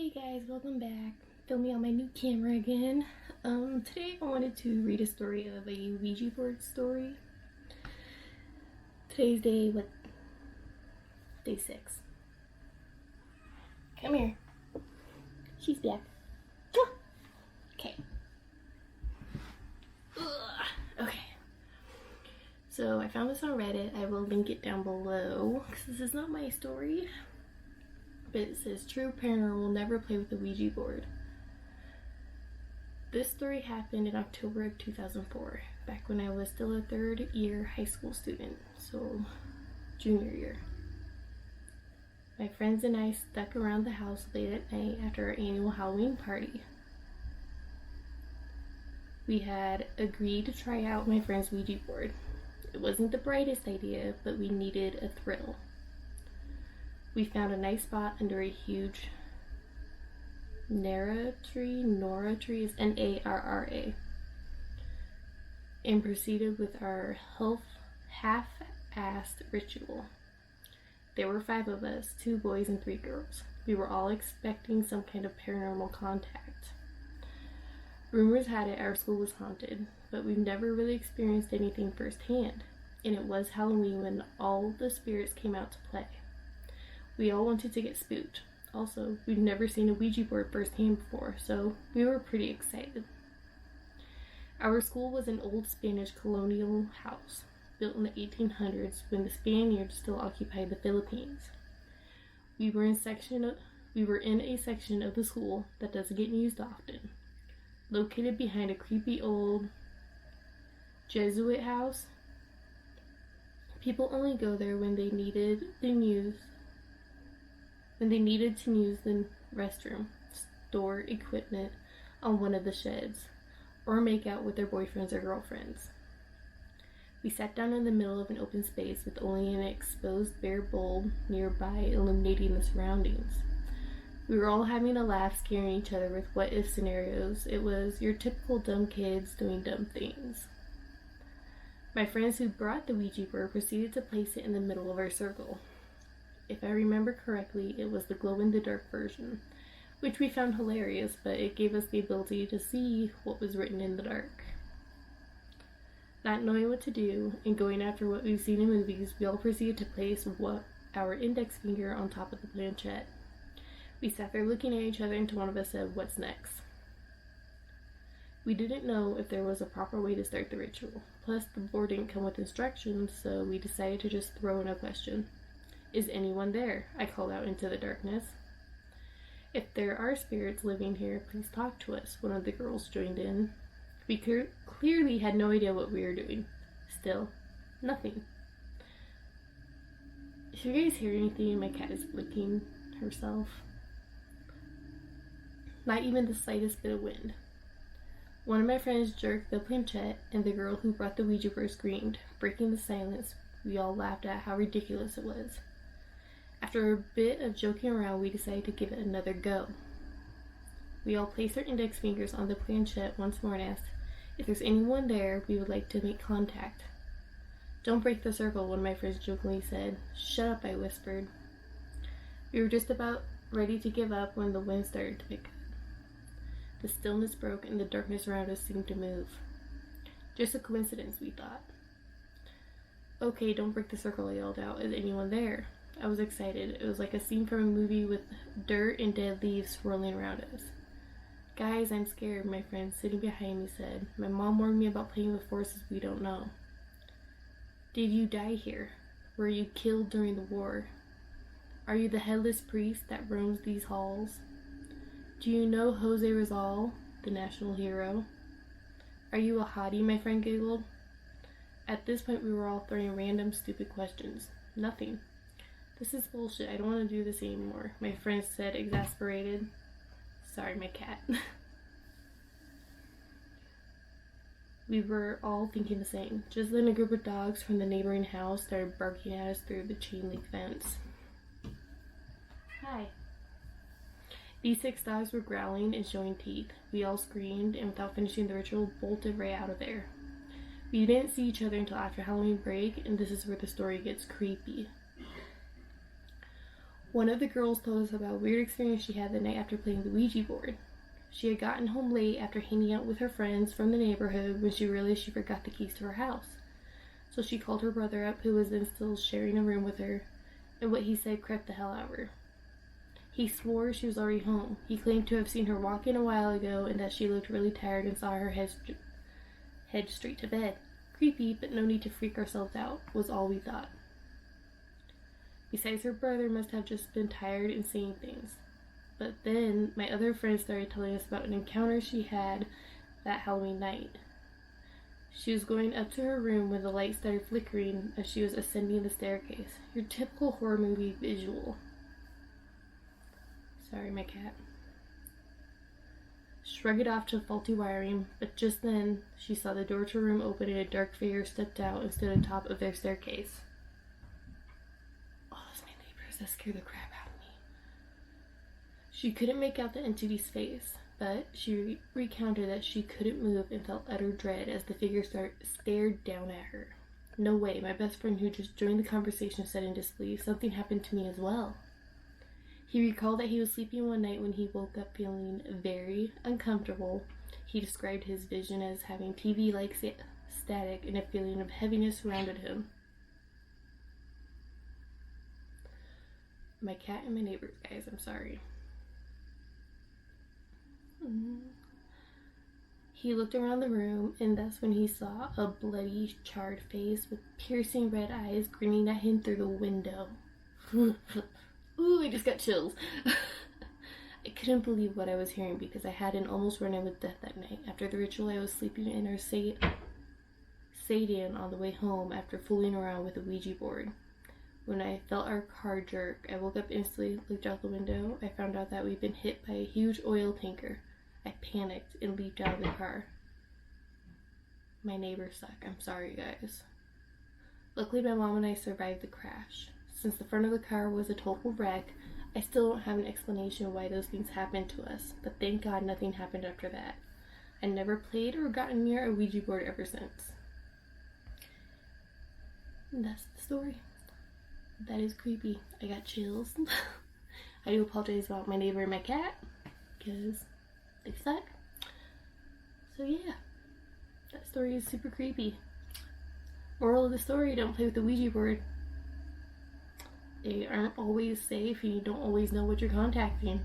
Hey guys, welcome back. Filming on my new camera again. Today I wanted to read a story of a Ouija board story. Today's day 6. Come here. She's back. Okay. Okay. So I found this on Reddit. I will link it down below because this is not my story. But it says, true paranormal will never play with the Ouija board. This story happened in October of 2004, back when I was still a third year high school student, so junior year. My friends and I stuck around the house late at night after our annual Halloween party. We had agreed to try out my friend's Ouija board. It wasn't the brightest idea, but we needed a thrill. We found a nice spot under a huge Nora tree is Narra, and proceeded with our half-assed ritual. There were 5 of us, 2 boys and 3 girls. We were all expecting some kind of paranormal contact. Rumors had it our school was haunted, but we've never really experienced anything firsthand, and it was Halloween when all the spirits came out to play. We all wanted to get spooked. Also, we'd never seen a Ouija board firsthand before, so we were pretty excited. Our school was an old Spanish colonial house, built in the 1800s when the Spaniards still occupied the Philippines. We were in a section of the school that doesn't get used often, located behind a creepy old Jesuit house. People only go there when they needed to use the restroom, store equipment on one of the sheds, or make out with their boyfriends or girlfriends. We sat down in the middle of an open space with only an exposed bare bulb nearby illuminating the surroundings. We were all having a laugh, scaring each other with what-if scenarios. It was your typical dumb kids doing dumb things. My friends who brought the Ouija board proceeded to place it in the middle of our circle. If I remember correctly, it was the glow-in-the-dark version, which we found hilarious, but it gave us the ability to see what was written in the dark. Not knowing what to do, and going after what we've seen in movies, we all proceeded to place our index finger on top of the planchette. We sat there looking at each other until one of us said, "What's next?" We didn't know if there was a proper way to start the ritual. Plus, the board didn't come with instructions, so we decided to just throw in a question. "Is anyone there?" I called out into the darkness. "If there are spirits living here, please talk to us," one of the girls joined in. We clearly had no idea what we were doing. Still, nothing. If you guys hear anything, my cat is licking herself. Not even the slightest bit of wind. One of my friends jerked the planchette, and the girl who brought the Ouija board screamed, breaking the silence. We all laughed at how ridiculous it was. After a bit of joking around, we decided to give it another go. We all placed our index fingers on the planchette once more and asked, "If there's anyone there, we would like to make contact." "Don't break the circle," one of my friends jokingly said. "Shut up," I whispered. We were just about ready to give up when the wind started to pick up. The stillness broke and the darkness around us seemed to move. Just a coincidence, we thought. "Okay, don't break the circle," I yelled out. "Is anyone there?" I was excited. It was like a scene from a movie with dirt and dead leaves swirling around us. "Guys, I'm scared," my friend sitting behind me said. "My mom warned me about playing with forces we don't know." "Did you die here? Were you killed during the war? Are you the headless priest that roams these halls? Do you know Jose Rizal, the national hero? Are you a hottie?" my friend giggled. At this point, we were all throwing random, stupid questions. Nothing. "This is bullshit. I don't want to do this anymore," my friend said, exasperated. Sorry, my cat. We were all thinking the same. Just then a group of dogs from the neighboring house started barking at us through the chain link fence. "Hi." These 6 dogs were growling and showing teeth. We all screamed, and without finishing the ritual, bolted right out of there. We didn't see each other until after Halloween break, and this is where the story gets creepy. One of the girls told us about a weird experience she had the night after playing the Ouija board. She had gotten home late after hanging out with her friends from the neighborhood when she realized she forgot the keys to her house. So she called her brother up, who was then still sharing a room with her, and what he said crept the hell out of her. He swore she was already home. He claimed to have seen her walk in a while ago and that she looked really tired and saw her head straight to bed. Creepy, but no need to freak ourselves out, was all we thought. Besides, her brother must have just been tired and seeing things. But then my other friends started telling us about an encounter she had that Halloween night. She was going up to her room when the light started flickering as she was ascending the staircase. Your typical horror movie visual. Sorry, my cat. Shrug it off to faulty wiring, but just then she saw the door to her room open and a dark figure stepped out and stood on top of their staircase. Oh, that's my neighbors. That scared the crap out of me. She couldn't make out the entity's face, but she recounted that she couldn't move and felt utter dread as the figure stared down at her. No way, my best friend who just joined the conversation said in disbelief, something happened to me as well. He recalled that he was sleeping one night when he woke up feeling very uncomfortable. He described his vision as having TV-like static and a feeling of heaviness surrounded him. My cat and my neighbors, guys, I'm sorry. He looked around the room, and that's when he saw a bloody, charred face with piercing red eyes grinning at him through the window. Ooh, I just got chills. I couldn't believe what I was hearing because I hadn't almost run in with death that night. After the ritual, I was sleeping in our sedan on the way home after fooling around with the Ouija board. When I felt our car jerk, I woke up instantly, looked out the window. I found out that we'd been hit by a huge oil tanker. I panicked and leaped out of the car. My neighbors suck. I'm sorry, guys. Luckily, my mom and I survived the crash. Since the front of the car was a total wreck, I still don't have an explanation why those things happened to us, but thank God nothing happened after that. I never played or gotten near a Ouija board ever since. And that's the story. That is creepy. I got chills. I do apologize about my neighbor and my cat, because they suck. So yeah, that story is super creepy. Moral of the story, don't play with the Ouija board. They aren't always safe and you don't always know what you're contacting.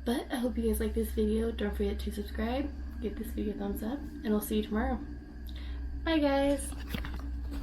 But I hope you guys like this video. Don't forget to subscribe, give this video a thumbs up, and I'll see you tomorrow. Bye guys!